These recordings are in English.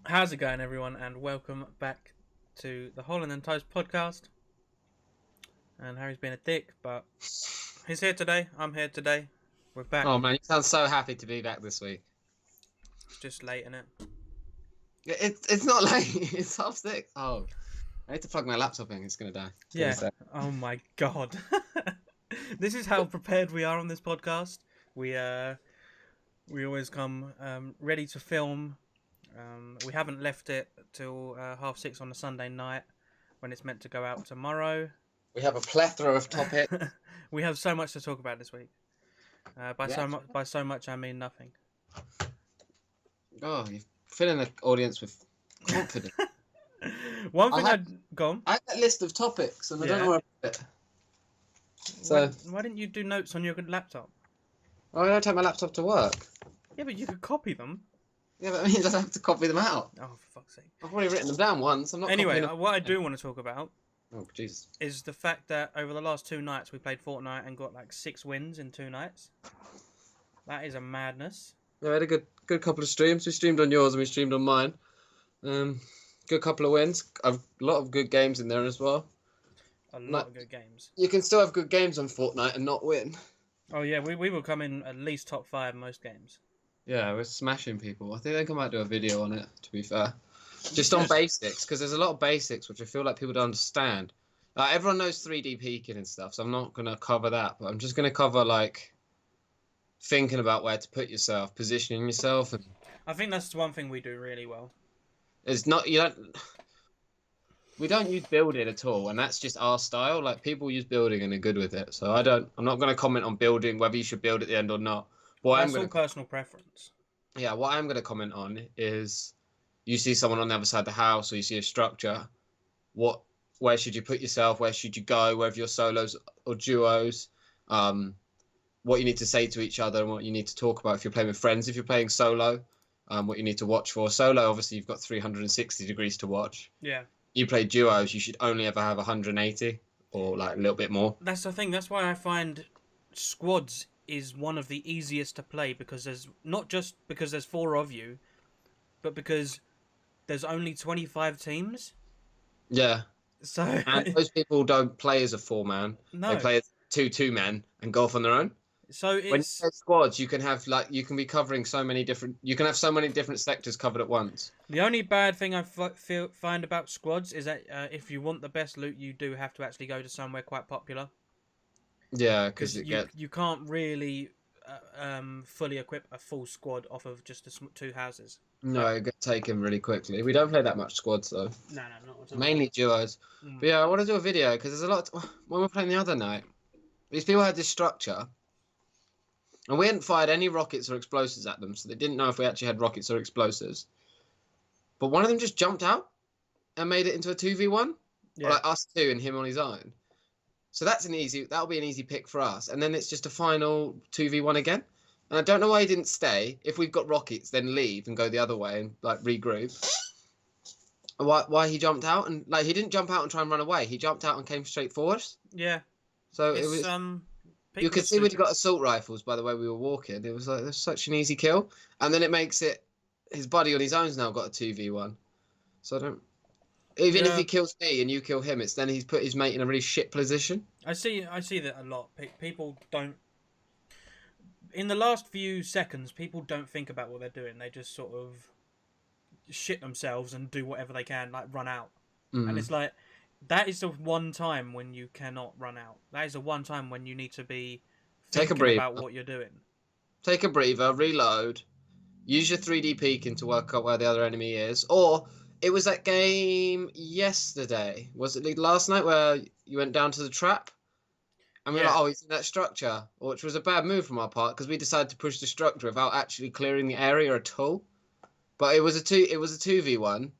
How's it going, everyone, and welcome back to the Holland and Toast podcast. And Harry's been a dick, but he's here today. I'm here today. We're back. Oh man, you sound so happy to be back this week. Just late in it. It's not late. It's 6:30. Oh, I need to plug my laptop in. It's gonna die. Yeah. Oh my god. This is how prepared we are on this podcast. We always come ready to film. We haven't left it till 6:30 on a Sunday night when it's meant to go out tomorrow. We have a plethora of topics. We have so much to talk about this week. By so much, I mean nothing. Oh, you're filling the audience with confidence. One thing I'd gone. I had that list of topics, and I don't know where I put it. So why didn't you do notes on your laptop? I don't take my laptop to work. Yeah, but you could copy them. Yeah, but I mean, I have to copy them out. Oh, for fuck's sake! I've already written them down once. I'm not. Anyway, what I do want to talk about. Oh Jesus! Is the fact that over the last 2 nights we played Fortnite and got like 6 wins in 2 nights. That is a madness. Yeah, we had a good couple of streams. We streamed on yours and we streamed on mine. Good couple of wins. A lot of good games in there as well. A lot of good games. You can still have good games on Fortnite and not win. Oh yeah, we will come in at least top 5 most games. Yeah, we're smashing people. I think I might do a video on it, to be fair. Just on basics, because there's a lot of basics which I feel like people don't understand. Everyone knows 3D peeking and stuff, so I'm not going to cover that. But I'm just going to cover, like, thinking about where to put yourself, positioning yourself. And I think that's one thing we do really well. It's not, we don't use building at all, and that's just our style. Like, people use building and are good with it. So I'm not going to comment on building, whether you should build at the end or not. That's all personal preference. Yeah, what I'm going to comment on is you see someone on the other side of the house or you see a structure, where should you put yourself? Where should you go? Whether you're solos or duos, what you need to say to each other and what you need to talk about if you're playing with friends. If you're playing solo, what you need to watch for. Solo, obviously, you've got 360 degrees to watch. Yeah. You play duos, you should only ever have 180 or like a little bit more. That's the thing. That's why I find squads is one of the easiest to play, because there's not just because there's 4 of you, but because there's only 25 teams. Yeah. So and most people don't play as a 4-man. No. They play as 2-2-men and go off on their own. So it's... when you play squads, you can have you can be covering so many different. You can have so many different sectors covered at once. The only bad thing I find about squads is that if you want the best loot, you do have to actually go to somewhere quite popular. Yeah, because you can't really fully equip a full squad off of just the 2 houses. No, it gets taken really quickly. We don't play that much squads though. No, not at all. Mainly duos. But yeah, I want to do a video because there's a lot. When we were playing the other night, these people had this structure, and we hadn't fired any rockets or explosives at them, so they didn't know if we actually had rockets or explosives. But one of them just jumped out and made it into a 2v1, like us 2 and him on his own. So that'll be an easy pick for us. And then it's just a final 2v1 again. And I don't know why he didn't stay. If we've got rockets, then leave and go the other way and like regroup. Why he jumped out, and like he didn't jump out and try and run away. He jumped out and came straight for us. Yeah. So it was. You could see when he got assault rifles by the way we were walking. It was like there's such an easy kill, and then it makes it his buddy on his own's now got a 2v1. So I don't. Even if he kills me and you kill him, it's then he's put his mate in a really shit position. I see that a lot. People don't. In the last few seconds, people don't think about what they're doing. They just sort of shit themselves and do whatever they can, like run out. And it's like, that is the one time when you cannot run out. That is the one time when you need to be thinking about what you're doing. Take a breather, reload, use your 3D peeking to work out where the other enemy is. Or, it was that game yesterday. Was it last night where you went down to the trap? And we were like, oh, he's in that structure. Which was a bad move from our part, because we decided to push the structure without actually clearing the area at all. But it was a 2v1.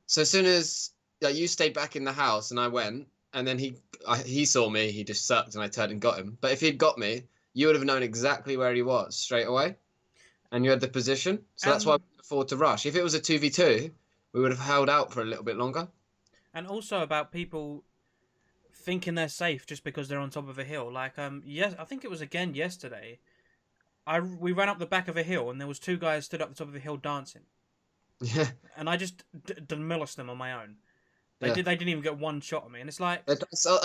So as soon as you stayed back in the house and I went, and then he saw me, he just sucked and I turned and got him. But if he'd got me, you would have known exactly where he was straight away. And you had the position. So that's why we could afford to rush. If it was a 2v2, we would have held out for a little bit longer. And also about people thinking they're safe just because they're on top of a hill. Like, yes, I think it was again yesterday. We ran up the back of a hill and there was 2 guys stood up the top of a hill dancing. Yeah, and I just demolished them on my own. They yeah. did. They didn't even get one shot at me, and it's like, I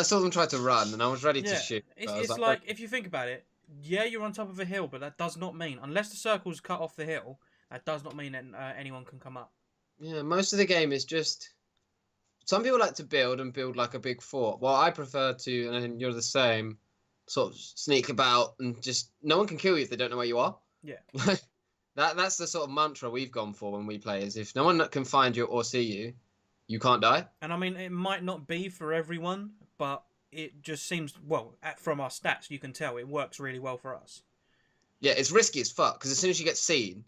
saw them try to run, and I was ready to yeah, shoot. But I was it's like, like if you think about it, yeah, you're on top of a hill, but that does not mean unless the circle's cut off the hill, that does not mean that anyone can come up. yeah. Most of the game is just. Some people like to build like a big fort. Well, I prefer to, and you're the same, sort of sneak about and just no one can kill you if they don't know where you are. Yeah, That's the sort of mantra we've gone for when we play. Is if no one can find you or see you, you can't die. and I mean it might not be for everyone, but it just seems well from our stats you can tell it works really well for us. Yeah, it's risky as fuck because as soon as you get seen,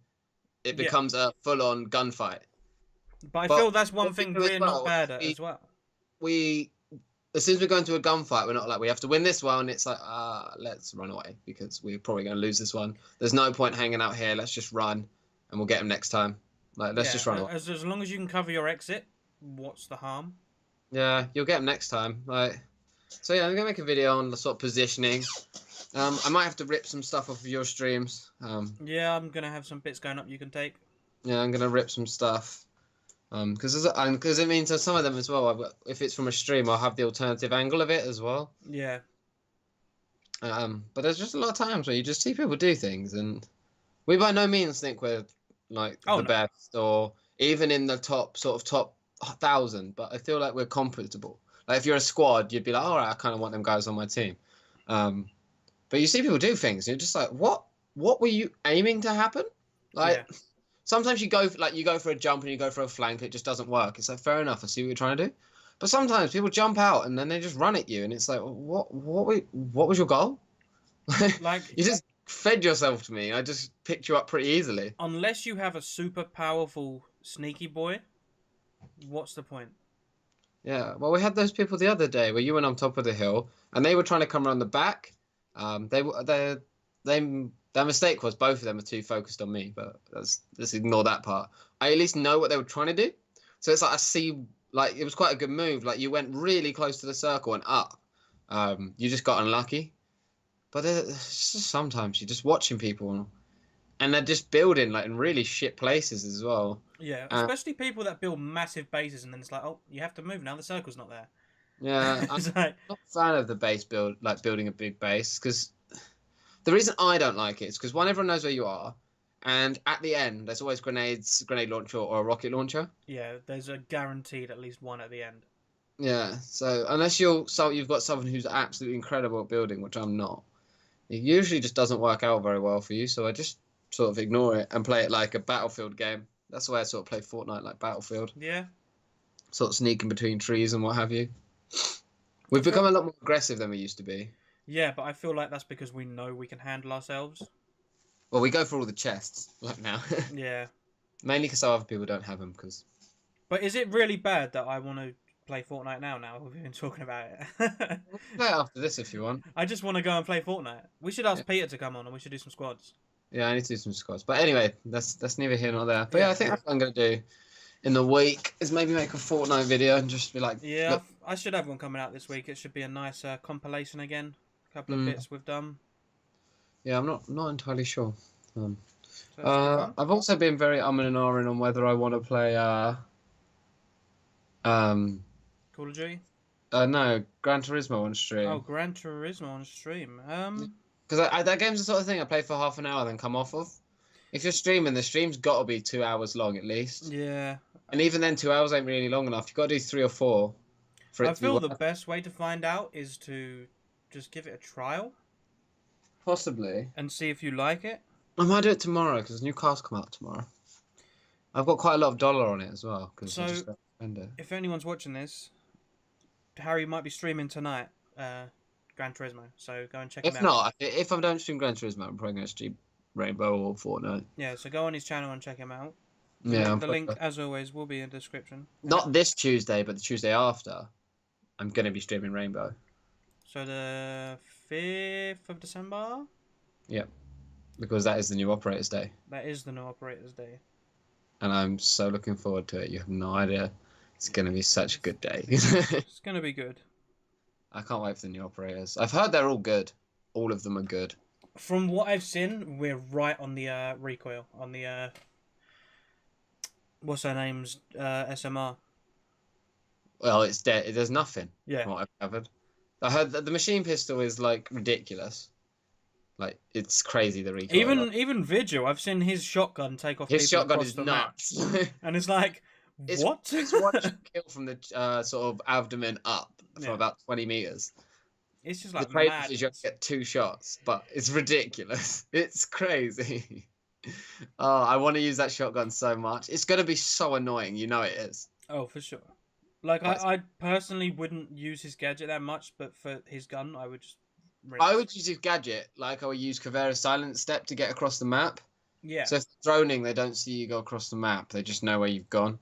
it Yeah, becomes a full-on gunfight. but I But feel that's one what we thing do as we're not well, bad at as well. we as soon as we go into a gunfight, we're not like we have to win this one. It's like let's run away because we're probably going to lose this one. There's no point hanging out here. Let's just run, and we'll get them next time. Like let's Yeah, just run away. as long as you can cover your exit, what's the harm? Yeah, you'll get them next time. Like so, yeah, I'm gonna make a video on the sort of positioning. I might have to rip some stuff off of your streams. Yeah, I'm gonna have some bits going up you can take. Yeah, I'm gonna rip some stuff. Because it means that some of them as well. If it's from a stream, I'll have the alternative angle of it as well. Yeah, But there's just a lot of times where you just see people do things, and we by no means think we're like oh the no, best or even in the top 1,000. But I feel like we're comfortable. Like if you're a squad, you'd be like, all right, I kind of want them guys on my team. But you see people do things, and you're just like, what? What were you aiming to happen? Like. yeah. Sometimes you go for a jump and you go for a flank, it just doesn't work. It's like fair enough, I see what you're trying to do. But sometimes people jump out and then they just run at you, and it's like, what was your goal? Like You just fed yourself to me. I just picked you up pretty easily. unless you have a super powerful sneaky boy, what's the point? Yeah. Well, we had those people the other day where you went on top of the hill and they were trying to come around the back. They their mistake was both of them were too focused on me, but let's ignore that part. I at least know what they were trying to do. So it's like I see, like it was quite a good move. Like you went really close to the circle and up. You just got unlucky. But sometimes you're just watching people, and they're just building like in really shit places as well. Yeah, especially people that build massive bases and then it's like, oh, you have to move now. The circle's not there. Yeah, I'm It's like, not a fan of the base build, like building a big base, because the reason I don't like it is because one, everyone knows where you are, and at the end there's always grenade launcher or a rocket launcher. yeah, there's a guaranteed at least one at the end. Yeah, so unless you've got someone who's absolutely incredible at building, which I'm not, it usually just doesn't work out very well for you. So I just sort of ignore it and play it like a Battlefield game. That's the way I sort of play Fortnite, like Battlefield, Yeah, sort of sneaking between trees and what have you. We've become a lot more aggressive than we used to be. yeah, but I feel like that's because we know we can handle ourselves. Well, we go for all the chests like now. Yeah, Mainly because other people don't have them. Because but is it really bad that I want to play Fortnite now? Now we've been talking about it. we'll play it after this if you want. I just want to go and play Fortnite. We should ask Peter to come on and we should do some squads. Yeah, I need to do some squads. But anyway, that's neither here nor there. But Yeah, yeah, I think that's what I'm gonna do in the week is maybe make a Fortnite video and just be like, Yeah, look, I should have one coming out this week. It should be a nice compilation again. A couple of bits we've done. yeah, I'm not entirely sure. So that should be fun. I've also been very and ahhing on whether I want to play Call of Duty. no, Gran Turismo on stream. Oh, Gran Turismo on stream. Because that game's the sort of thing I play for half an hour then come off of. If you're streaming, the stream's got to be 2 hours long at least. Yeah. And even then, 2 hours ain't really long enough. You've got to do 3 or 4 for it I to be feel the worth. best way to find out is to just give it a trial Possibly. and see if you like it. I might do it tomorrow because new cars come out tomorrow. I've got quite a lot of dollar on it as well because I So- just got to spend it. If anyone's watching this, Harry might be streaming tonight. Gran Turismo. So go and check him If out. not, if I don't stream Gran Turismo, I'm probably going to stream Rainbow or Fortnite. Yeah. So go on his channel and check him out. Yeah, The link, as always, will be in the description. not this Tuesday, but the Tuesday after. I'm going to be streaming Rainbow. So the 5th of December. Because that is the new Operators Day. That is the new Operators Day. And I'm so looking forward to it. You have no idea. It's going to be such a good day. It's gonna be good. I can't wait for the new Operators. I've heard they're all good. All of them are good. From what I've seen, we're right on the recoil on the What's her name's SMR? Well, it's dead. There's nothing Yeah. from what I've gathered. I heard that the machine pistol is like ridiculous. Like it's crazy the recoil. Even Vigil, I've seen his shotgun take off His people shotgun across is the map, nuts. and it's like, it's what? it's one shot kill from the sort of abdomen up from Yeah. about 20 meters. It's just The like trade-off is you madness. get 2 shots, but it's ridiculous. It's crazy. Oh, I want to use that shotgun so much. It's gonna be so annoying, you know it is. Oh, for sure. Like But I personally wouldn't use his gadget that much, but for his gun, I would just rinse. I would use his gadget like I would use Kavera's silent step to get across the map. Yeah. So if they're droning, they don't see you go across the map. They just know where you've gone,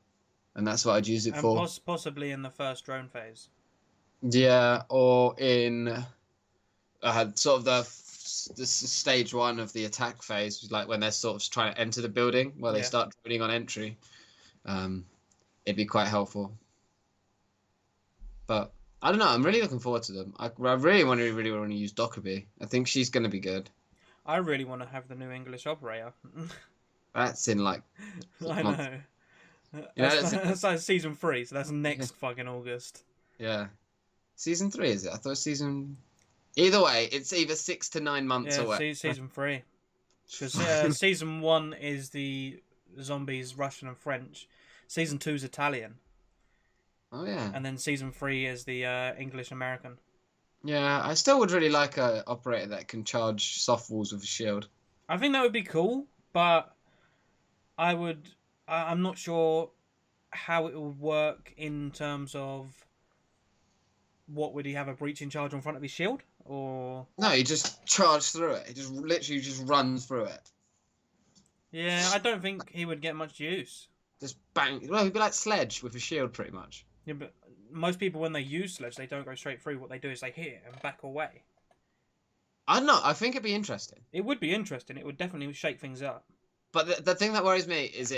and that's what I'd use it And for. possibly in the first drone phase. Yeah, or in sort of the stage 1 of the attack phase, like when they're sort of trying to enter the building, where they Yeah. start droning on entry. It'd be quite helpful. But I don't know. I'm really looking forward to them. I really want to use Dockerby. I think she's going to be good. I really want to have the new English operator. That's in like I months. know. Yeah, That's like season 3, so that's next fucking August. Yeah. Season 3, is it? I thought season... Either way, it's either 6 to 9 months Yeah, away. season 3. Because season 1 is the zombies Russian and French. Season 2 is Italian. Oh, yeah. And then season 3 is the English American. Yeah, I still would really like a operator that can charge soft walls with a shield. I think that would be cool, but I'm not sure how it would work in terms of what would he have a breaching charge on front of his shield, or No, he just charges through it. He just literally just runs through it. yeah, I don't think he would get much use. Just bang. Well, he'd be like Sledge with a shield, pretty much. Yeah, but most people when they use Sledge, they don't go straight through. What they do is they hit it and back away. I don't know. I think it'd be interesting. It would be interesting. It would definitely shake things up. But the thing that worries me is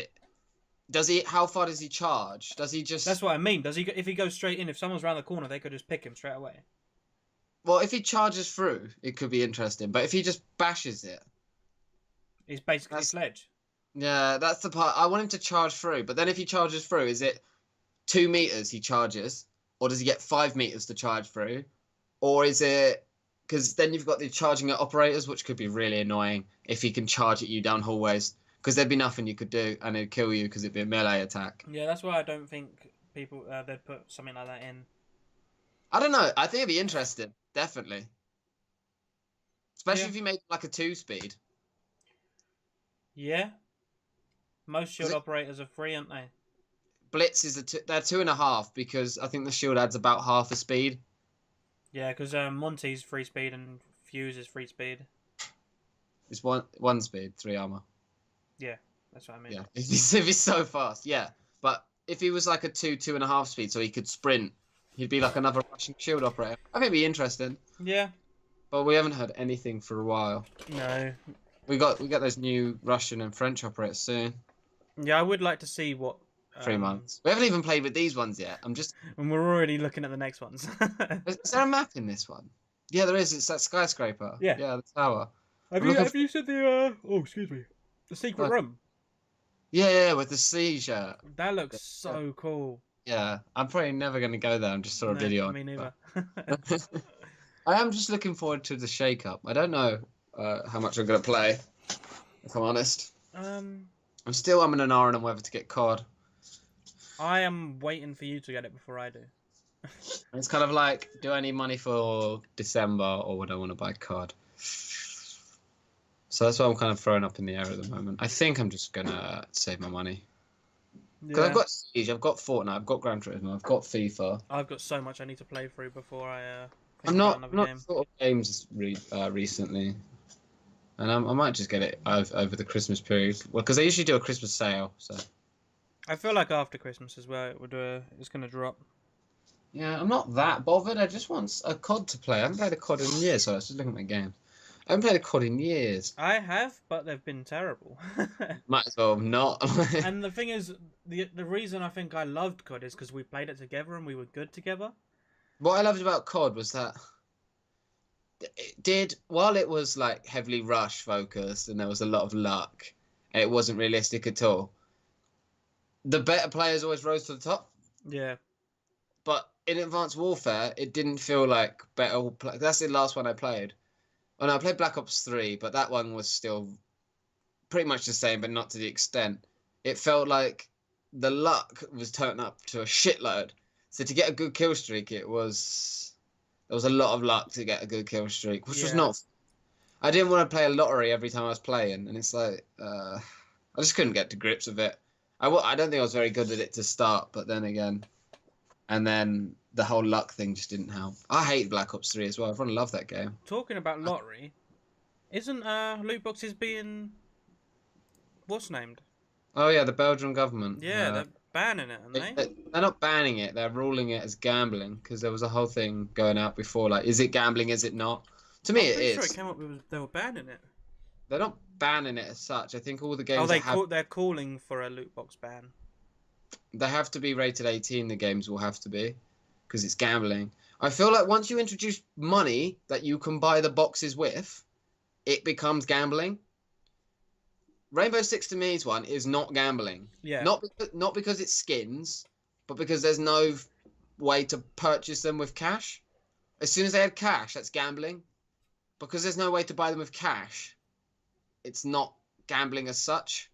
how far does he charge? Does he just... That's what I mean. If he goes straight in, if someone's around the corner, they could just pick him straight away. Well, if he charges through, it could be interesting. But if he just bashes it... It's basically Sledge. Yeah, that's the part. I want him to charge through. But then if he charges through, is it 2 meters he charges? Or does he get 5 meters to charge through? Or is it... Because then you've got the charging at operators, which could be really annoying if he can charge at you down hallways. Because there'd be nothing you could do, and it'd kill you because it'd be a melee attack. Yeah, that's why I don't think people they'd put something like that in. I don't know. I think it'd be interesting. Definitely. Especially if you made like a 2-speed. Yeah. Most shield operators are free, aren't they? Blitz is they're 2.5 because I think the shield adds about half a speed. Yeah, because Monty's free speed and Fuse is free speed. It's one speed, 3 armor. Yeah, that's what I mean. Yeah, if he's so fast, yeah. But if he was like a 2.5 speed, so he could sprint, he'd be like another Russian shield operator. I think it'd be interesting. Yeah. But we haven't heard anything for a while. No. We got those new Russian and French operators soon. Yeah, I would like to see what. 3 months. We haven't even played with these ones yet. And we're already looking at the next ones. Is there a map in this one? Yeah, there is. It's that skyscraper. Yeah. Yeah, the tower. Have you seen the excuse me, the secret room? Yeah, with the seizure. That looks so cool. Yeah, I'm probably never going to go there. I just saw a video on me neither. I am just looking forward to the shake-up. I don't know how much I'm going to play, if I'm honest. I'm in an hour on whether to get COD. I am waiting for you to get it before I do. It's kind of like, do I need money for December or would I want to buy COD? So that's what I'm kind of throwing up in the air at the moment. I think I'm just going to save my money. Because I've got Siege, I've got Fortnite, I've got Gran Turismo, I've got FIFA. I've got so much I need to play through before I I'm not sort of games recently. And I might just get it over the Christmas period. Well, because they usually do a Christmas sale, so... I feel like after Christmas as well, it's going to drop. Yeah, I'm not that bothered. I just want a COD to play. I haven't played a COD in years, so I was just looking at my games. I haven't played a COD in years. I have, but they've been terrible. Might as well have not. And the thing is, the reason I think I loved COD is because we played it together and we were good together. What I loved about COD was that while it was like heavily rush focused and there was a lot of luck, and it wasn't realistic at all, the better players always rose to the top. Yeah. But in Advanced Warfare, it didn't feel like better. That's the last one I played. Oh no, I played Black Ops 3, but that one was still pretty much the same, but not to the extent. It felt like the luck was turned up to a shitload. So to get a good kill streak, there was a lot of luck to get a good kill streak, which was Yeah. not. I didn't want to play a lottery every time I was playing, and it's like I just couldn't get to grips with it. I don't think I was very good at it to start, but then again, and then the whole luck thing just didn't help. I hate Black Ops 3 as well. Everyone loved that game. Talking about lottery, isn't loot boxes being what's named? Oh yeah, the Belgian government. Yeah, they're banning it, aren't they? They're not banning it. They're ruling it as gambling because there was a whole thing going out before. Like, is it gambling? Is it not? To me, I'm it pretty is. sure it came up with they were banning it. They're not banning it as such. I think all the games They're calling for a loot box ban. they have to be rated 18. The games will have to be because it's gambling. I feel like once you introduce money that you can buy the boxes with, it becomes gambling. Rainbow Six to me is not gambling. Yeah. Not because it's skins, but because there's no way to purchase them with cash. As soon as they had cash, that's gambling. Because there's no way to buy them with cash, it's not gambling as such.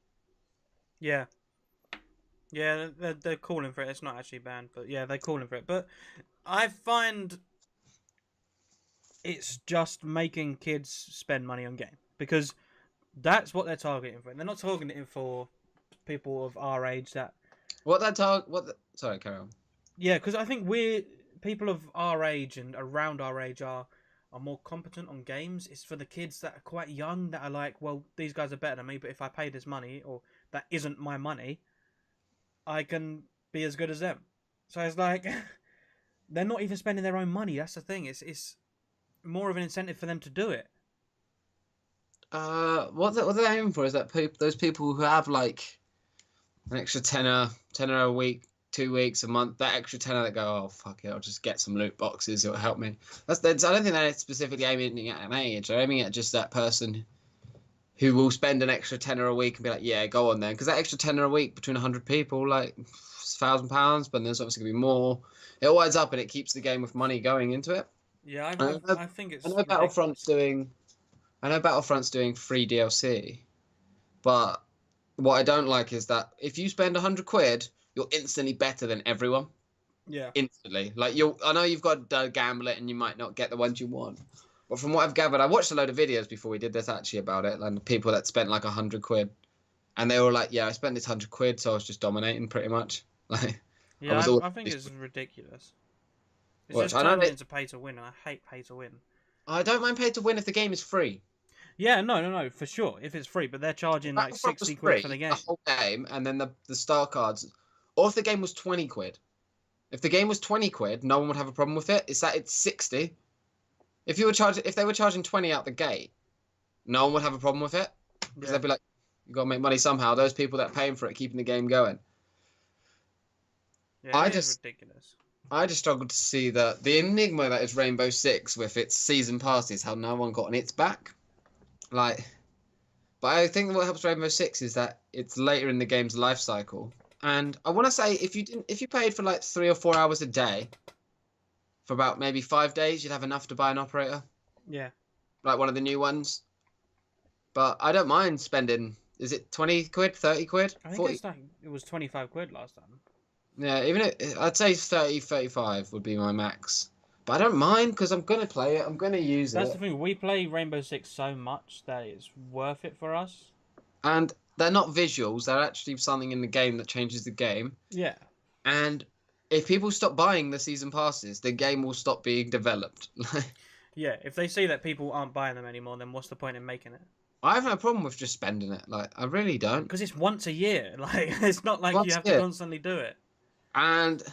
Yeah. Yeah, they're calling for it. It's not actually banned, but yeah, they're calling for it. But I find it's just making kids spend money on game because that's what they're targeting for. They're not targeting for people of our age that. Sorry, carry on. Yeah, because I think people of our age and around our age are more competent on games. It's for the kids that are quite young that are like, well, these guys are better than me, but if I pay this money or that isn't my money, I can be as good as them. So it's like they're not even spending their own money. That's the thing. It's more of an incentive for them to do it. What they're aiming for is that those people who have like an extra tenner a week, 2 weeks, a month, that extra tenner that go, oh fuck it, I'll just get some loot boxes, it'll help me. I don't think they're specifically aiming at an age. They're aiming at just that person who will spend an extra tenner a week and be like, yeah, go on then, because that extra tenner a week between 100 people, like £1,000, but there's obviously gonna be more. It all adds up and it keeps the game with money going into it. Yeah, I think it's. I know Battlefront's doing free DLC, but what I don't like is that if you spend 100 quid, you're instantly better than everyone. Yeah. Instantly. Like I know you've got to gamble it and you might not get the ones you want. But from what I've gathered, I watched a load of videos before we did this actually about it, and people that spent like 100 quid. And they were like, yeah, I spent this 100 quid, so I was just dominating pretty much. Like, yeah, I think it's ridiculous. It's just turning into pay to win, and I hate pay to win. I don't mind pay to win if the game is free. Yeah, no, for sure. If it's free, but they're charging like 60 quid for the game. The whole game, and then the star cards. Or if the game was 20 quid. If the game was 20 quid, no one would have a problem with it. It's 60. If they were charging 20 out the gate, no one would have a problem with it. Because they'd be like, you got to make money somehow. Those people that are paying for it, keeping the game going. Yeah, it's ridiculous. I just struggled to see the enigma that is Rainbow Six with its season passes, how no one got on its back. Like, but I think what helps Rainbow Six is that it's later in the game's life cycle. And I want to say if you paid for like 3 or 4 hours a day for about maybe 5 days, you'd have enough to buy an operator. Yeah. Like one of the new ones. But I don't mind spending. Is it 20 quid, 30 quid? I think it was 25 quid last time. Yeah, I'd say 30, 35 would be my max. But I don't mind because I'm going to play it. I'm going to use it. That's the thing. We play Rainbow Six so much that it's worth it for us. And they're not visuals. They're actually something in the game that changes the game. Yeah. And if people stop buying the season passes, the game will stop being developed. Yeah, if they see that people aren't buying them anymore, then what's the point in making it? I have no problem with just spending it. Like, I really don't. Because it's once a year. Like, it's not like you have to constantly do it. And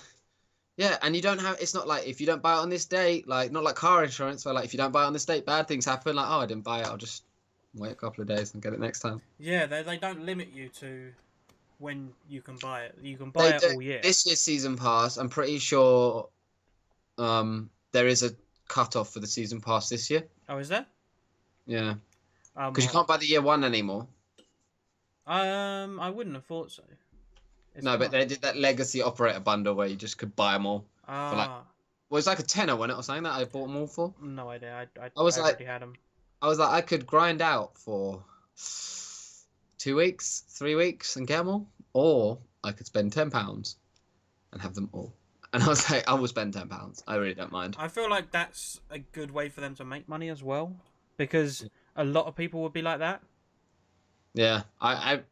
yeah, and you don't have. It's not like if you don't buy it on this date, like not like car insurance, where like if you don't buy it on this date, bad things happen. Like, oh, I didn't buy it. I'll just wait a couple of days and get it next time. Yeah, they don't limit you to when you can buy it. You can buy it all year. This year's season pass, I'm pretty sure, there is a cut-off for the season pass this year. Oh, is there? Yeah. Because you can't buy the year one anymore. I wouldn't have thought so. It's No, but not. they did that legacy operator bundle where you just could buy them all for like. Ah, Well, it was like a tenner, wasn't it, or something that I bought them all for. no idea. I was I like, already had them. I could grind out for 2 weeks, 3 weeks, and get them all, or I could spend £10 and have them all. And I was like, I will spend £10. I really don't mind. I feel like that's a good way for them to make money as well, because a lot of people would be like that. Yeah, I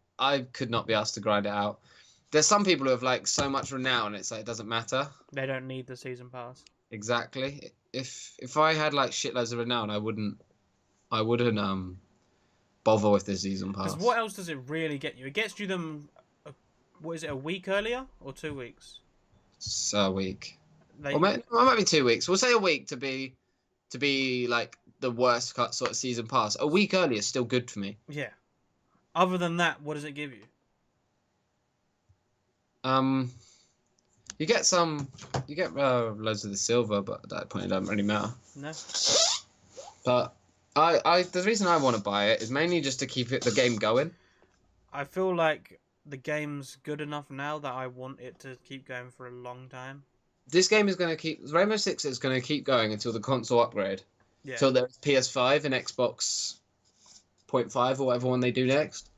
could not be asked to grind it out. There's some people who have like so much renown, it's like it doesn't matter. They don't need the season pass. Exactly. If I had like shitloads of renown, I wouldn't bother with the season pass. Because what else does it really get you? It gets you them. What is it? A week earlier or 2 weeks? It's a week. They, Or might be 2 weeks. We'll say a week to be like the worst cut sort of season pass. A week earlier is still good for me. yeah. Other than that, what does it give you? You get loads of the silver, but at that point it doesn't really matter. No. But the reason I want to buy it is mainly just to keep the game going. I feel like the game's good enough now that I want it to keep going for a long time. This game is going to keep Rainbow Six is going to keep going until the console upgrade. Yeah. Until there's PS5 and Xbox 0.5 or whatever one they do next.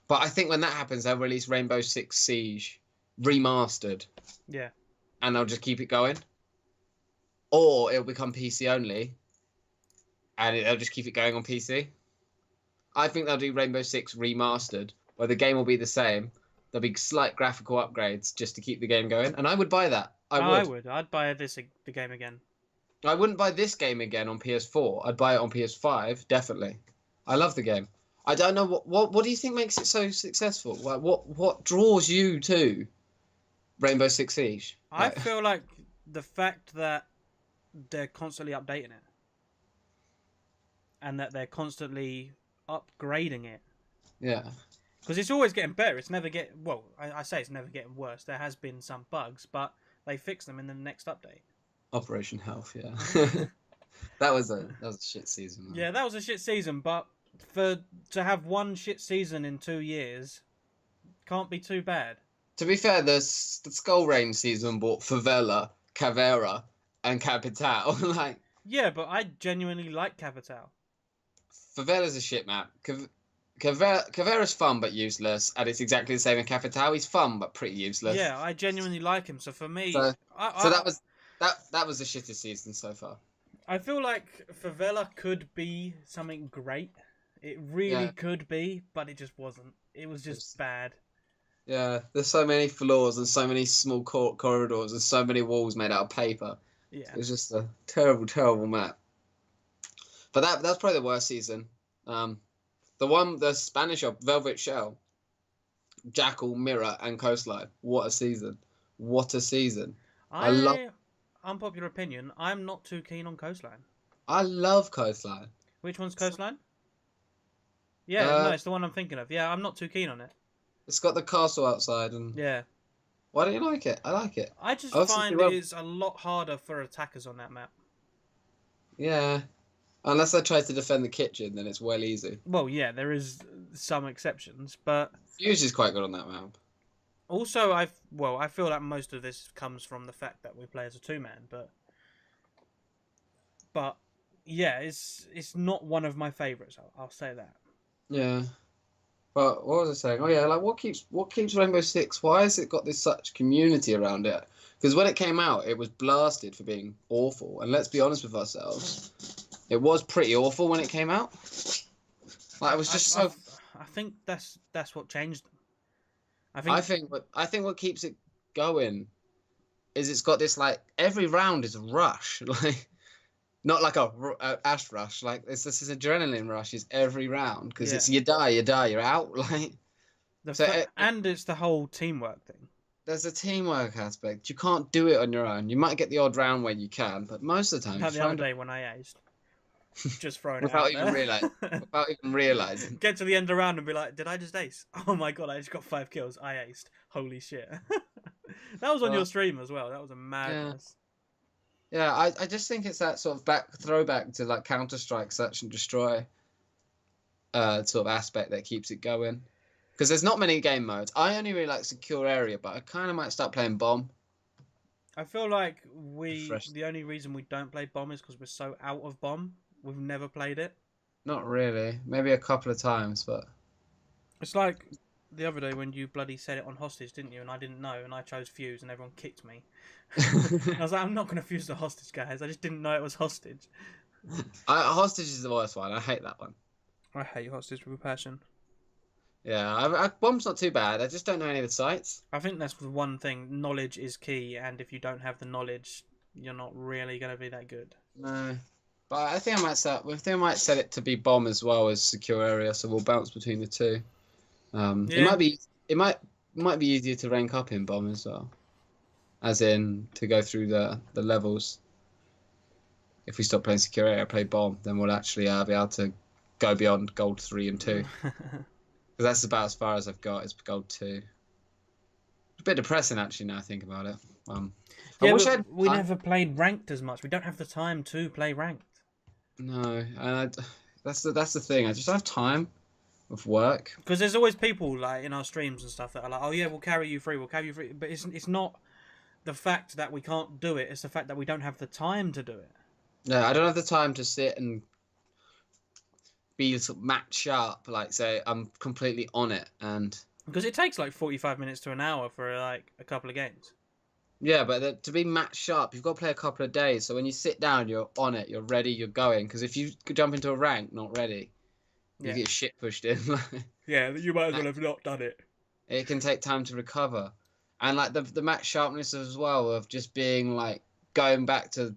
But I think when that happens, they'll release Rainbow Six Siege remastered. Yeah. And they'll just keep it going. Or it'll become PC only. And they'll just keep it going on PC. I think they'll do Rainbow Six remastered, where the game will be the same. There'll be slight graphical upgrades just to keep the game going. And I would buy that. I would. I'd buy the game again. I wouldn't buy this game again on PS4. I'd buy it on PS5, definitely. I love the game. I don't know what do you think makes it so successful? Like, what draws you to Rainbow Six Siege? I feel like the fact that they're constantly updating it, and that they're constantly upgrading it. Yeah. Because it's always getting better. It's never I say it's never getting worse. There has been some bugs, but they fix them in the next update. Operation Health, yeah. that was a shit season. Man. Yeah, that was a shit season, but to have one shit season in 2 years can't be too bad. To be fair, the Skull Rain season brought Favela, Cavera, and Capital. Like, yeah, but I genuinely like Capital. Favela's a shit map. Cavera's fun but useless, and it's exactly the same as Capital. He's fun but pretty useless. Yeah, I genuinely like him. So for me, that was the shittest season so far. I feel like Favela could be something great. It really could be, but it just wasn't. It was just bad. Yeah, there's so many floors and so many small corridors and so many walls made out of paper. Yeah, it was just a terrible, terrible map. But that's probably the worst season. The Spanish Velvet Shell, Jackal, Mirror, and Coastline. What a season! What a season! Unpopular opinion, I'm not too keen on Coastline. I love Coastline. Which one's Coastline? Yeah, no, it's the one I'm thinking of. Yeah, I'm not too keen on it. It's got the castle outside and... Yeah. Why don't you like it? I like it. I just find it is a lot harder for attackers on that map. Yeah. Unless I try to defend the kitchen, then it's well easy. Well, yeah, there is some exceptions, but... Fuse is quite good on that map. Also, I feel like most of this comes from the fact that we play as a two-man, but yeah, it's not one of my favourites. I'll say that. Yeah. But what was I saying? Oh yeah, like what keeps Rainbow Six? Why has it got this such community around it? Because when it came out, it was blasted for being awful. And let's be honest with ourselves, it was pretty awful when it came out. Like it was just I think that's what changed them. I think what keeps it going is it's got this like every round is a rush, like not like a ash rush, like it's this adrenaline rush is every round because it's you die, you're out, like. And it's the whole teamwork thing. There's a teamwork aspect. You can't do it on your own. You might get the odd round where you can, but most of the time. Like the other day when I aced. Just throwing it out without even realizing. Get to the end of the round and be like, did I just ace? Oh my god, I just got 5 kills. I aced. Holy shit. That was on your stream as well. That was a madness. Yeah, I just think it's that sort of throwback to like Counter-Strike Search and Destroy sort of aspect that keeps it going. Because there's not many game modes. I only really like secure area, but I kind of might start playing bomb. I feel like Refresh. the only reason we don't play bomb is because we're so out of bomb. We've never played it. Not really. Maybe a couple of times, but It's like the other day when you bloody set it on hostage, didn't you? And I didn't know, and I chose fuse, and everyone kicked me. I was like, I'm not going to fuse the hostage, guys. I just didn't know it was hostage. hostage is the worst one. I hate that one. I hate hostage with a passion. Yeah, bomb's not too bad. I just don't know any of the sites. I think that's the one thing. Knowledge is key, and if you don't have the knowledge, you're not really going to be that good. No, but I think I might set it to be bomb as well as secure area, so we'll bounce between the two. It might be easier to rank up in bomb as well, as in to go through the levels. If we stop playing secure area, play bomb, then we'll actually be able to go beyond gold 3 and 2. Because that's about as far as I've got is gold 2. It's a bit depressing actually now I think about it. We never played ranked as much. We don't have the time to play ranked. No, and that's the thing. I just don't have time with work. Because there's always people like in our streams and stuff that are like, "Oh yeah, we'll carry you through. We'll carry you through." But it's not the fact that we can't do it. It's the fact that we don't have the time to do it. No, I don't have the time to sit and be match sharp. Like say I'm completely on it, and because it takes like 45 minutes to an hour for like a couple of games. Yeah, but to be match sharp, you've got to play a couple of days. So when you sit down, you're on it, you're ready, you're going. Because if you jump into a rank not ready, you get shit pushed in. Yeah, you might as well have not done it. It can take time to recover, and like the match sharpness as well of just being like going back to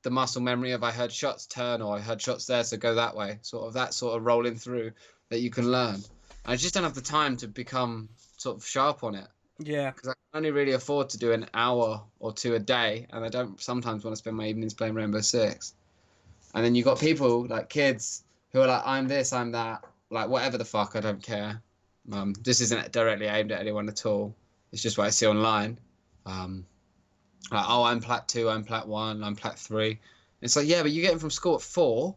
the muscle memory of I heard shots turn or I heard shots there, so go that way. That sort of rolling through that you can learn. I just don't have the time to become sort of sharp on it. Yeah. Because I can only really afford to do an hour or two a day, and I don't sometimes want to spend my evenings playing Rainbow Six. And then you got people, like kids, who are like, I'm this, I'm that, like whatever the fuck, I don't care. This isn't directly aimed at anyone at all. It's just what I see online. Like, oh, I'm Plat 2, I'm Plat 1, I'm Plat 3. It's like, yeah, but you get them from school at 4,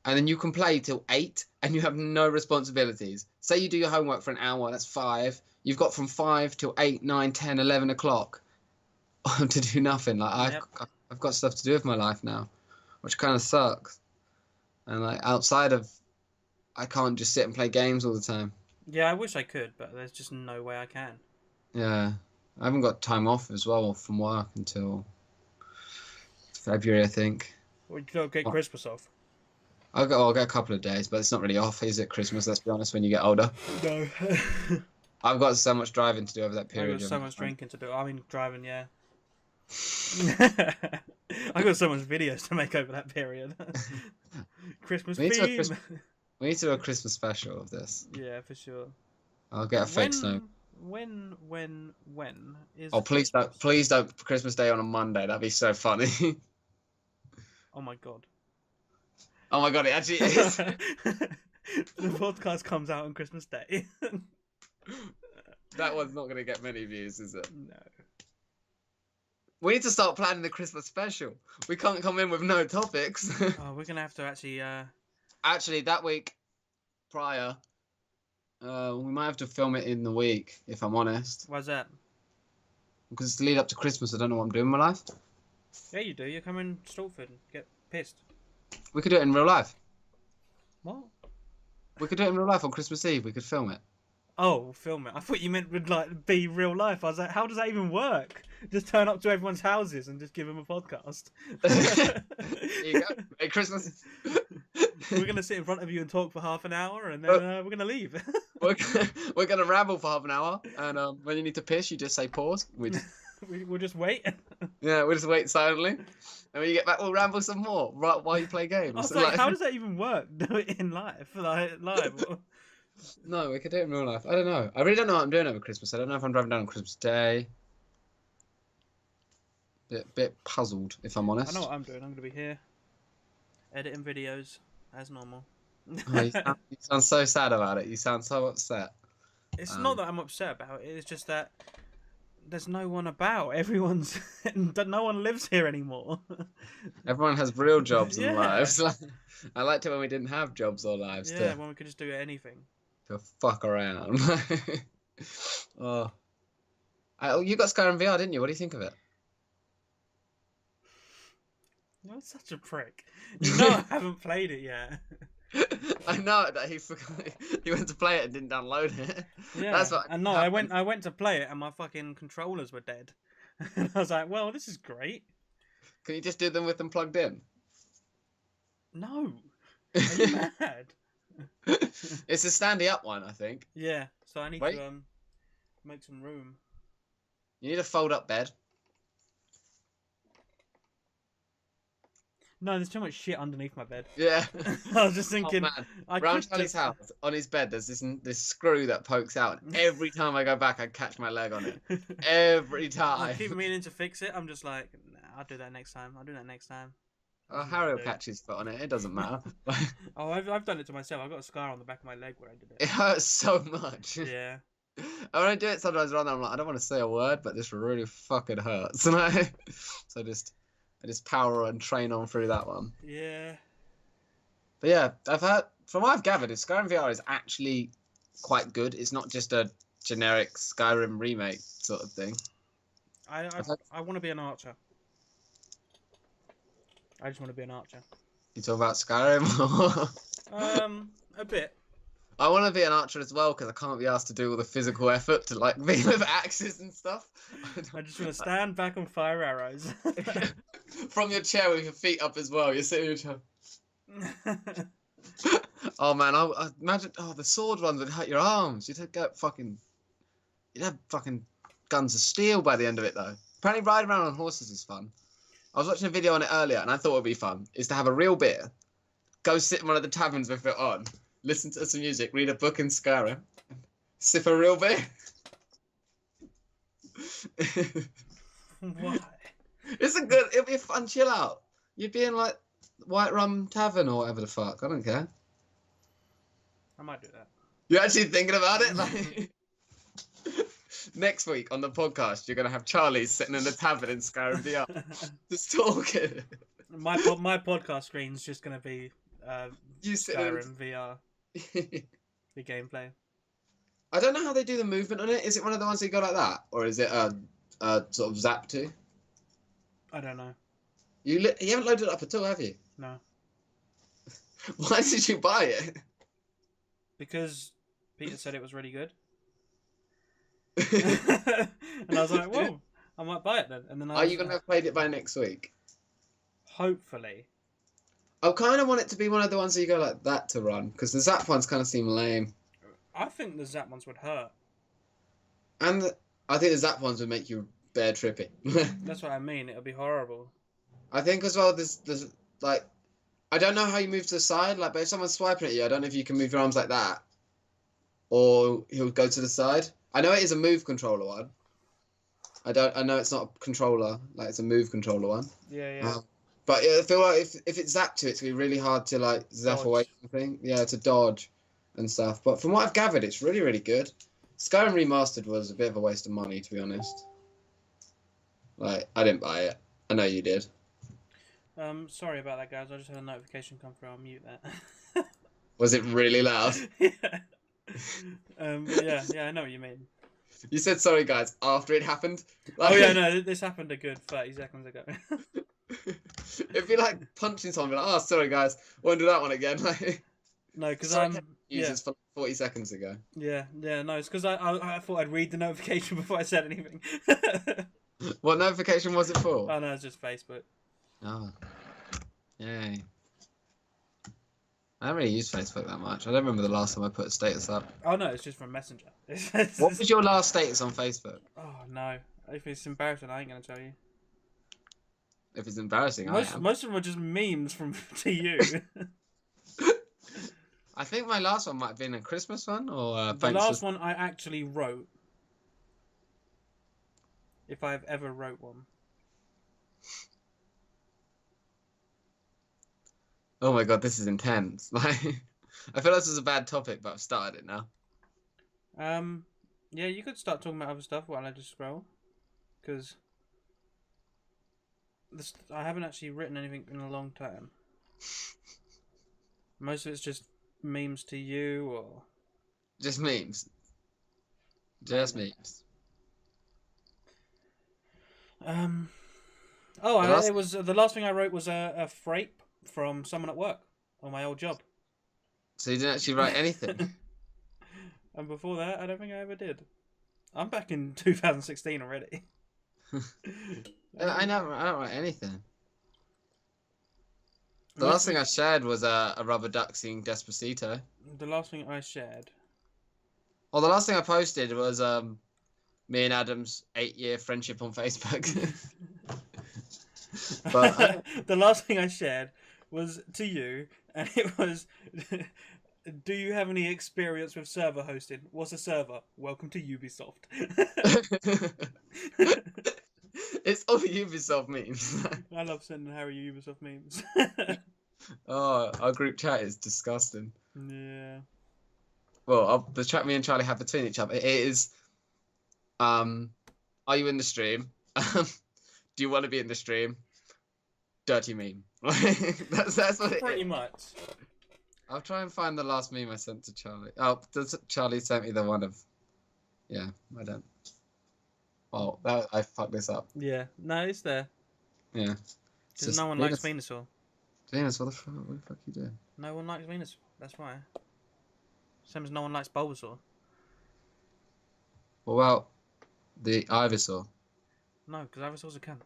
and then you can play till 8, and you have no responsibilities. Say you do your homework for an hour, that's 5. You've got from 5 till 8, 9, 10, 11 o'clock to do nothing. Like I've got stuff to do with my life now, which kind of sucks. And like outside of, I can't just sit and play games all the time. Yeah, I wish I could, but there's just no way I can. Yeah, I haven't got time off as well from work until February, I think. Well, you don't get Christmas off. I'll get a couple of days, but it's not really off, is it? Christmas, let's be honest, when you get older. No. I've got so much driving to do over that period. I've got so much drinking to do. I mean, driving, yeah. I've got so much videos to make over that period. Christmas theme. We need to do a Christmas special of this. Yeah, for sure. I'll get a fake snow. When is... Oh, please don't Christmas Day on a Monday. That'd be so funny. Oh my god. Oh my god, it actually is. The podcast comes out on Christmas Day. That one's not going to get many views, is it? No. We need to start planning the Christmas special. We can't come in with no topics. Oh, we're going to have to actually... Actually, that week prior, we might have to film it in the week, if I'm honest. Why's that? Because it's the lead up to Christmas, I don't know what I'm doing with my life. Yeah, you do. You come in Stalford and get pissed. We could do it in real life. What? We could do it in real life on Christmas Eve. We could film it. Oh, film it. I thought you meant would like be real life. I was like, how does that even work? Just turn up to everyone's houses and just give them a podcast. There you go. Hey, Christmas. We're going to sit in front of you and talk for half an hour, and then we're going to leave. We're going to ramble for half an hour, and when you need to piss, you just say pause. We'll just wait. Yeah, we'll just wait silently. And when you get back, we'll ramble some more right while you play games. I was like, how does that even work? Do it in live? Live? No, we could do it in real life. I don't know. I really don't know what I'm doing over Christmas. I don't know if I'm driving down on Christmas Day. Bit puzzled, if I'm honest. I know what I'm doing. I'm going to be here, editing videos, as normal. Oh, you sound so sad about it. You sound so upset. It's not that I'm upset about it. It's just that there's no one about. Everyone's... no one lives here anymore. Everyone has real jobs and lives. I liked it when we didn't have jobs or lives. Yeah, when we could just do anything. Go fuck around. Oh. You got Skyrim VR, didn't you? What do you think of it? You're such a prick. You know I haven't played it yet. I know that he forgot. He went to play it and didn't download it. Yeah, That's what and no, happened. I went to play it, and my fucking controllers were dead. And I was like, well, this is great. Can you just do them with them plugged in? No, are you mad? It's a standy up one, I think. Yeah, so I need Wait. to make some room. You need a fold up bed. No, there's too much shit underneath my bed. Yeah. I was just Oh thinking, man. I Round could Charlie's just... house, on his bed, there's this screw that pokes out. Every time I go back, I catch my leg on it. Every I time. keep meaning to fix it. I'm just like, nah, I'll do that next time. I'll do that next time. Oh, Harry will catch his foot on it. It doesn't matter. Oh, I've done it to myself. I've got a scar on the back of my leg where I did It it. hurts so much. Yeah. When I do it sometimes around there, I'm like, I don't want to say a word, but this really fucking hurts. So I just power and train on through that one. Yeah. But yeah, I've heard, from what I've gathered, is Skyrim VR is actually quite good. It's not just a generic Skyrim remake sort of thing. I want to be an archer. I just want to be an archer. You talk about Skyrim? A bit. I want to be an archer as well because I can't be asked to do all the physical effort to like be with axes and stuff. I just want to stand back and fire arrows. From your chair with your feet up as well. You're sitting in your chair. Oh man, I imagine. Oh, the sword ones would hurt your arms. You'd have fucking guns of steel by the end of it though. Apparently, riding around on horses is fun. I was watching a video on it earlier, and I thought it'd be fun. Is to have a real beer, go sit in one of the taverns with it on, listen to some music, read a book in Skyrim, sip a real beer. Why? It'll be a fun chill out. You'd be in like White Rum Tavern or whatever the fuck. I don't care. I might do that. You're actually thinking about it? Like, next week on the podcast, you're going to have Charlie sitting in the tavern in Skyrim VR. Just talking. My podcast screen's just going to be You sitting Skyrim VR. The gameplay. I don't know how they do the movement on it. Is it one of the ones that you go like that? Or is it a sort of zap to? I don't know. You haven't loaded it up at all, have you? No. Why did you buy it? Because Peter said it was really good. And I was like, whoa, I might buy it then. And then Are you going to have played it by next week? Hopefully. I kind of want it to be one of the ones that you go like that to run. Because the zap ones kind of seem lame. I think the zap ones would hurt. And I think the zap ones would make you bear trippy. That's what I mean. It'll be horrible. I think as well, there's like, I don't know how you move to the side. Like, but if someone's swiping at you, I don't know if you can move your arms like that, or he'll go to the side. I know it is a move controller one. I know it's not a controller. Like, it's a move controller one. Yeah. But I feel like if it's zapped to it, it's gonna be really hard to like zap Dodge. away something. Yeah, to dodge and stuff. But from what I've gathered, it's really, really good. Skyrim Remastered was a bit of a waste of money, to be honest. Like, I didn't buy it. I know you did. Sorry about that, guys. I just had a notification come through. I'll mute that. Was it really loud? Yeah. Yeah, I know what you mean. You said sorry, guys, after it happened. Oh yeah, no, this happened a good 30 seconds ago. It'd be like punching someone, like, oh, sorry, guys, won't do that one again. No, because Sorry, users for 40 seconds ago. Yeah, no, it's because I thought I'd read the notification before I said anything. What notification was it for? Oh no, it's just Facebook. Oh, yay. I don't really use Facebook that much. I don't remember the last time I put a status up. Oh no, it's just from Messenger. What was your last status on Facebook? Oh no, if it's embarrassing, I ain't gonna tell you. If it's embarrassing, I am. Most of them are just memes from to you. I think my last one might have been a Christmas one, or the last one I actually wrote. If I've ever wrote one. Oh my god, this is intense. I feel like this is a bad topic, but I've started it now. Yeah, you could start talking about other stuff while I just scroll, because I haven't actually written anything in a long time. Most of it's just memes to you, or Just memes. Just memes. Oh, The last it was the last thing I wrote was a frape from someone at work on my old job. So you didn't actually write anything. And before that, I don't think I ever did. I'm back in 2016 already. I don't write anything. The last thing I shared was a rubber duck singing Despacito. The last thing I shared. Well, the last thing I posted was me and Adam's 8-year friendship on Facebook. But the last thing I shared was to you, and it was, do you have any experience with server hosting? What's a server? Welcome to Ubisoft. It's all Ubisoft memes. I love sending Harry Ubisoft memes. Oh, our group chat is disgusting. Yeah. Well, the chat me and Charlie have between each other, it is, are you in the stream? Do you want to be in the stream? Dirty meme. that's what it Pretty is. much. I'll try and find the last meme I sent to Charlie. Oh, Charlie sent me the one of... Yeah, I don't... Oh, I fucked this up. Yeah. No, it's there. Yeah. Because no one likes Venusaur. Venus, what the fuck are you doing? No one likes Venusaur. That's why. Same as no one likes Bulbasaur. What about the Ivysaur? No, because Ivysaur's a cunt.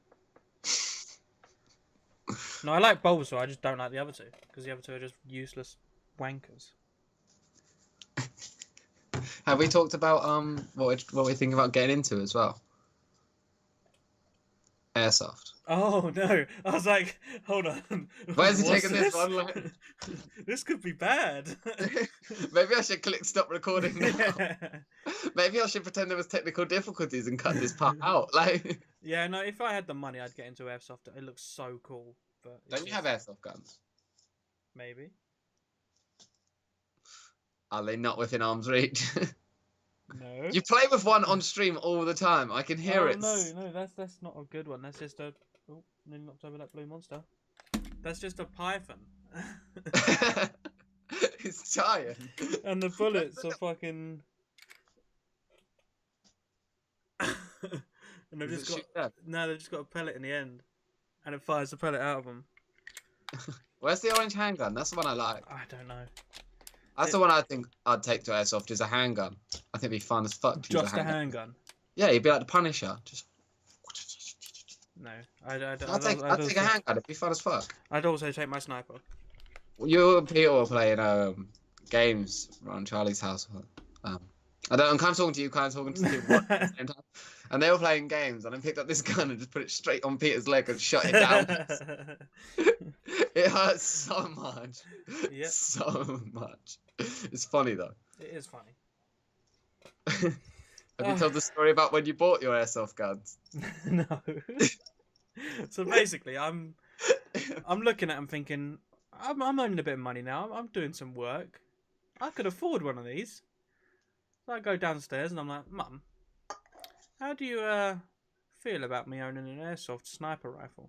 No, I like Bulbasaur. I just don't like the other two because the other two are just useless wankers. Have we talked about what we think about getting into as well? Airsoft. Oh no! I was like, hold on. Where's he What's taking this one? Like... This could be bad. Maybe I should click stop recording now. Maybe I should pretend there was technical difficulties and cut this part out. Like. Yeah, no. If I had the money, I'd get into airsoft. It looks so cool. But don't you have airsoft guns? Maybe. Are they not within arm's reach? No. You play with one on stream all the time. I can hear it. No, that's not a good one. That's just a. Oh, nearly knocked over that blue monster. That's just a python. It's tired. And the bullets are fucking. And they've just got they've just got a pellet in the end, and it fires the pellet out of them. Where's the orange handgun? That's the one I like. I don't know. That's the one I think I'd take to airsoft is a handgun. I think it'd be fun as fuck to use Just a handgun. Yeah, you'd be like the Punisher. Just. No, I'd take a handgun. It'd be fun as fuck. I'd also take my sniper. You and Peter were playing games around Charlie's house. I'm kind of talking to you, kind of talking to people at the same time. And they were playing games, and I picked up this gun and just put it straight on Peter's leg and shut it down. It hurts so much. Yep. So much. It's funny though. It is funny. Have you told the story about when you bought your airsoft guns? No. So basically, I'm looking at them thinking, I'm earning a bit of money now. I'm doing some work. I could afford one of these. So I go downstairs and I'm like, Mum, how do you feel about me owning an airsoft sniper rifle?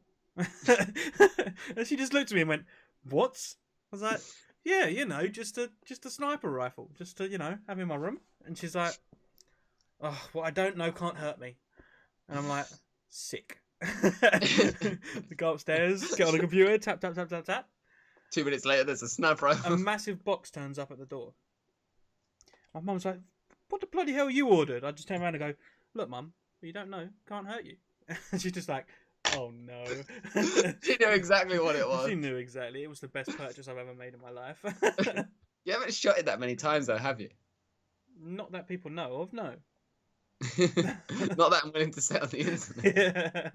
And she just looked at me and went, what? I was like, yeah, you know, just a sniper rifle, just to, you know, have in my room. And she's like, oh, what I don't know can't hurt me. And I'm like, sick. Go upstairs, get on the computer, tap, tap, tap, tap, tap. 2 minutes later, there's a sniper rifle. A massive box turns up at the door. My mum's like, what the bloody hell you ordered? I just turn around and go, look, Mum, you don't know, can't hurt you. And she's just like, oh no. She knew exactly what it was. She knew exactly. It was the best purchase I've ever made in my life. You haven't shot it that many times though, have you? Not that people know of, no. Not that I'm willing to say on the internet. Yeah.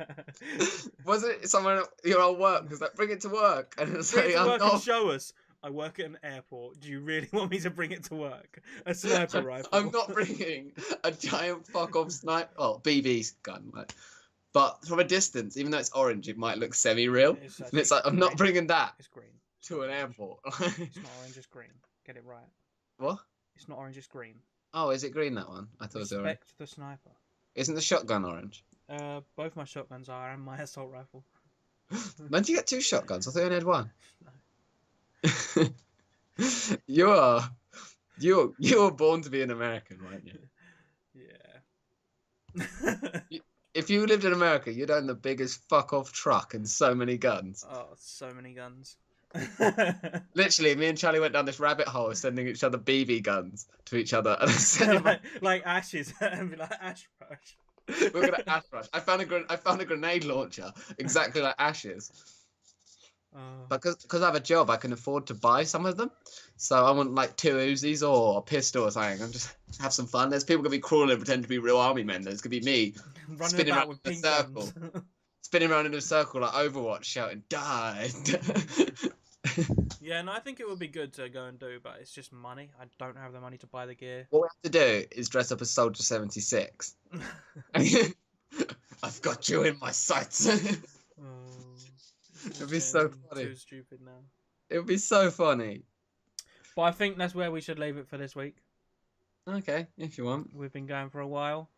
Was it someone at your old work? Because like, bring it to work. And it's Bring it like, to work not... and show us. I work at an airport. Do you really want me to bring it to work? A sniper rifle. I'm not bringing a giant fuck off sniper. Oh, BB gun. Like. But from a distance, even though it's orange, it might look semi-real. And it's like, I'm not bringing that it's green. to an airport. It's not orange, it's green. Get it right. What? It's not orange, it's green. Oh, is it green, that one? I thought it was orange. Respect the sniper. Isn't the shotgun orange? Both my shotguns are, and my assault rifle. When did you get 2 shotguns? I thought you only had 1. No. You are You were born to be an American, weren't you? Yeah. If you lived in America, you'd own the biggest fuck off truck and so many guns. Oh, so many guns. Literally, me and Charlie went down this rabbit hole, sending each other BB guns to each other, and sending like ashes and be like ash brush. we're gonna ash rush. I found a grenade launcher exactly like Ash's. Oh. But because I have a job, I can afford to buy some of them. So I want like 2 Uzis or a pistol or something, and just have some fun. There's people gonna be crawling and pretend to be real army men. There's gonna be me Running spinning about around with in a pink circle, guns. spinning around in a circle like Overwatch, shouting "Die!" Yeah, no, I think it would be good to go and do, but it's just money. I don't have the money to buy the gear. What we have to do is dress up as Soldier 76. I've got you in my sights. It'd be so funny. Too stupid now. It would be so funny. But I think that's where we should leave it for this week. Okay, if you want. We've been going for a while.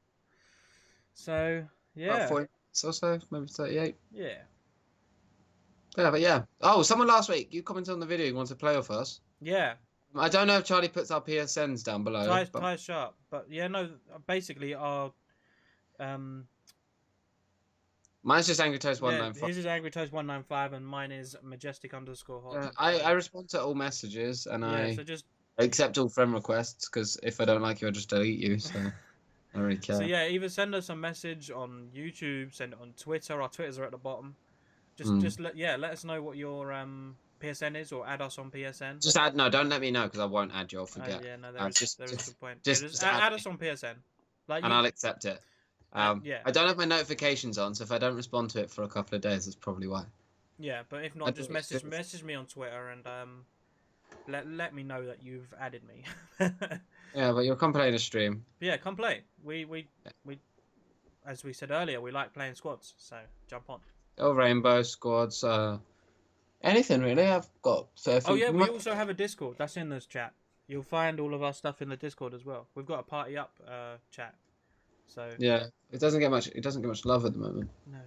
So, yeah. About 40 minutes or so, maybe 38. Yeah. Yeah, but yeah. Oh, someone last week, you commented on the video, you want to play with us. Yeah. I don't know if Charlie puts our PSNs down below. Ty's sharp. But yeah, no, basically our mine's just Angry Toast 195. Yeah, his is Angry Toast 195 and mine is majestic _hot. Yeah, I respond to all messages and I so just accept all friend requests because if I don't like you, I just delete you. So I don't really care. So yeah, either send us a message on YouTube, send it on Twitter. Our Twitters are at the bottom. Just let us know what your PSN is, or add us on PSN. Just add. No, don't let me know because I won't add you. I'll forget. Yeah, no, there is a good point. Just add us on PSN. And I'll accept it. Yeah. I don't have my notifications on, so if I don't respond to it for a couple of days, that's probably why. Yeah, but if not, just message me on Twitter and let me know that you've added me. Yeah, but you'll come play in a stream. Yeah, come play. We as we said earlier, we like playing squads, so jump on. Oh, rainbow squads, anything really. I've got fair few. Oh yeah, we also have a Discord. That's in this chat. You'll find all of our stuff in the Discord as well. We've got a party up chat. So yeah, it doesn't get much love at the moment. No.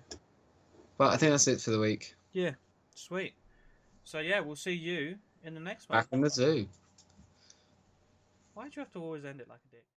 But I think that's it for the week. Yeah, sweet. So yeah, we'll see you in the next one. Back in the zoo. Why do you have to always end it like a dick?